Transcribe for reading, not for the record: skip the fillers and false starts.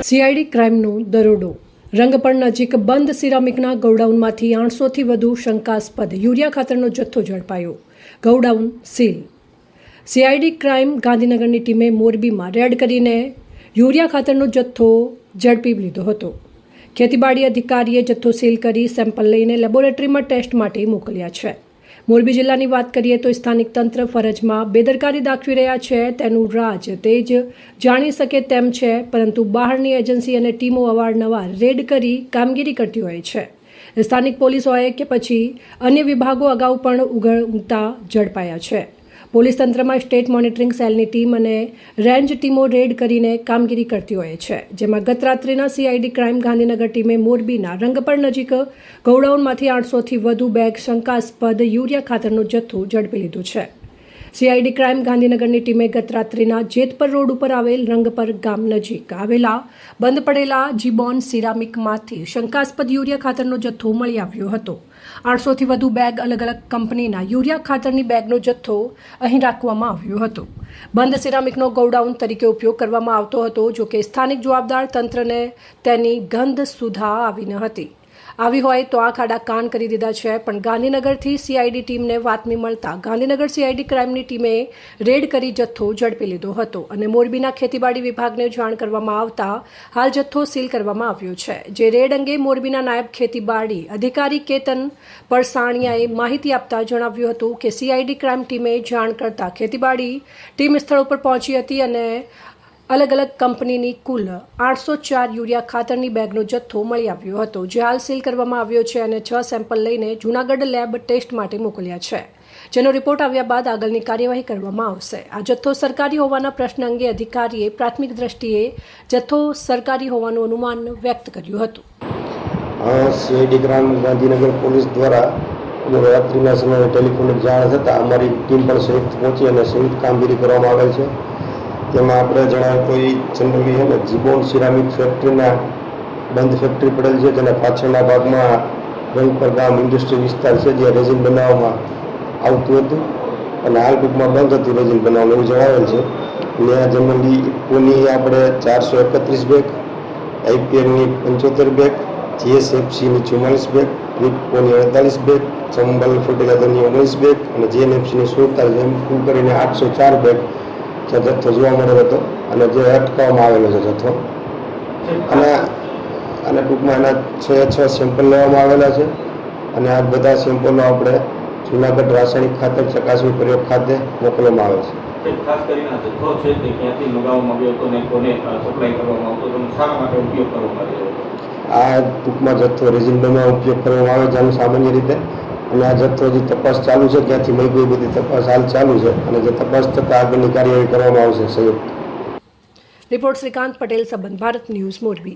CID ક્રાઇમનો દરોડો રંગપણ નજીક બંધ સિરામિકના ગોડાઉનમાંથી 800થી વધુ શંકાસ્પદ યુરિયા ખાતરનો જથ્થો ઝડપાયો. Godown seal. સીઆઈડી ક્રાઇમ ગાંધીનગરની ટીમે મોરબીમાં રેડ કરીને યુરિયા ખાતરનો જથ્થો ઝડપી લીધો હતો. ખેતીવાડી અધિકારીએ જથ્થો સીલ કરી સેમ્પલ લઈને લેબોરેટરીમાં ટેસ્ટ માટે મોકલ્યા છે. મોરબી જિલ્લાની વાત કરીએ તો સ્થાનિક તંત્ર ફરજમાં બેદરકારી દાખવી રહ્યા છે તેનું રાજ તે જ જાણી શકે તેમ છે, પરંતુ બહારની એજન્સી અને ટીમો અવારનવાર રેડ કરી કામગીરી કરતી હોય છે. સ્થાનિક પોલીસ હોય કે પછી અન્ય વિભાગો અગાઉ પણ ઉઘડતા ઝડપાયા છે. પોલીસ તંત્રમાં સ્ટેટ મોનિટરિંગ સેલની ટીમ અને રેન્જ ટીમો રેડ કરીને કામગીરી કરતી હોય છે, જેમાં ગત રાત્રિના સીઆઈડી ક્રાઇમ ગાંધીનગર ટીમે મોરબીના રંગપણ નજીક ગોડાઉનમાંથી 800થી વધુ બેગ શંકાસ્પદ યુરિયા ખાતરનો જથ્થો ઝડપી લીધો છે. સીઆઈડી ક્રાઇમ ગાંધીનગરની ટીમે ગત રાત્રિના જેતપર રોડ ઉપર આવેલ રંગપર ગામ નજીક આવેલા બંધ પડેલા જીબોન સિરામિકમાંથી શંકાસ્પદ યુરિયા ખાતરનો જથ્થો મળી આવ્યો હતો. 800થી વધુ બેગ અલગ અલગ કંપનીના યુરિયા ખાતરની બેગનો જથ્થો અહીં રાખવામાં આવ્યો હતો. બંધ સિરામિકનો ગોડાઉન તરીકે ઉપયોગ કરવામાં આવતો હતો, જો કે સ્થાનિક જવાબદાર તંત્રને તેની ગંધ સુધા આવી ન હતી. આવી હોય તો આ ખાડા કાન કરી દીધા છે, પણ ગાંધીનગરથી સીઆઈડી ટીમને બાતમી મળતા ગાંધીનગર સીઆઈડી ક્રાઇમની ટીમે રેડ કરી જથ્થો ઝડપી લીધો હતો અને મોરબીના ખેતીવાડી વિભાગને જાણ કરવામાં આવતા હાલ જથ્થો સીલ કરવામાં આવ્યો છે. જે રેડ અંગે મોરબીના નાયબ ખેતીવાડી અધિકારી કેતન પરસાણિયાએ માહિતી આપતા જણાવ્યું હતું કે સીઆઈડી ક્રાઇમ ટીમે જાણ કરતા ખેતીવાડી ટીમ સ્થળ ઉપર પહોંચી હતી અને અલગ અલગ કંપનીની કુલ 804 યુરિયા ખાતરની બેગનો જથ્થો મળી આવ્યો હતો, જે હાલ સીલ કરવામાં આવ્યો છે અને 6 સેમ્પલ લઈને જૂનાગઢ લેબ ટેસ્ટ માટે મોકલ્યા છે, જેનો રિપોર્ટ આવ્યા બાદ આગળની કાર્યવાહી કરવામાં આવશે. આ જથ્થો સરકારી હોવાના પ્રશ્ન અંગે અધિકારીએ પ્રાથમિક દ્રષ્ટિએ જથ્થો સરકારી હોવાનું અનુમાન વ્યક્ત કર્યું હતું. સીઆઈડી ક્રાઇમ ગાંધીનગર પોલીસ દ્વારા રાત્રિના સમયે ટેલિફોનિક જાણ થતાં અમારી ટીમ પણ સંયુક્ત પહોંચી અને સંયુક્ત કામગીરી કરવામાં આવેલ છે. તેમાં આપણે જણાવે કોઈ જનરલી છે ને જીબોન સિરામિક ફેક્ટરીના બંધ ફેક્ટરી પડેલ છે, જેના પાછળના ભાગમાં રંગપર ગામ ઇન્ડસ્ટ્રી વિસ્તાર છે, જ્યાં રેઝિન બનાવવામાં આવતું હતું અને હાલ ટૂંકમાં બંધ હતું રેઝિન બનાવવાનું એવું જણાવેલ છે. ત્યાં જનરલી કોની આપણે 431 બેગ, આઈપીએલની 75 બેગ, જીએસએફસીની 44 બેગ, કોની 48 બેગ, ચંબલ ફર્ટિલાઇઝરની 19 બેગ અને જીએનએફસીની 47, એમ કુલ કરીને 804 બેગ જથ્થો જોવા મળ્યો હતો અને જે અટકાવવામાં આવેલો છે જથ્થો. અને ટૂંકમાં એના 6 સેમ્પલ લેવામાં આવેલા છે અને આ બધા સેમ્પલો આપણે જૂનાગઢ રાસાયણિક ખાતર ચકાસણી પ્રયોગ ખાતે મોકલવામાં આવે છે. ખાસ કરીને આ જથ્થો છે તે ક્યાંથી મંગાવવામાં આવ્યો હતો અને કોને સપ્લાય કરવામાં આવતો હતો, શાના માટે ઉપયોગ કરવામાં આવ્યો હતો? આ ટૂંકમાં જથ્થો રેઝિન બનાવવા ઉપયોગ કરવામાં આવે છે આનું સામાન્ય રીતે, અને આ જથ્થો હજી તપાસ ચાલુ છે, ક્યાંથી મળી ગઈ બધી તપાસ હાલ ચાલુ છે અને જે તપાસ થતાં આગળની કાર્યવાહી કરવામાં આવશે સંયુક્ત. રિપોર્ટ શ્રીકાંત પટેલ, સંબંધ ભારત ન્યૂઝ, મોરબી.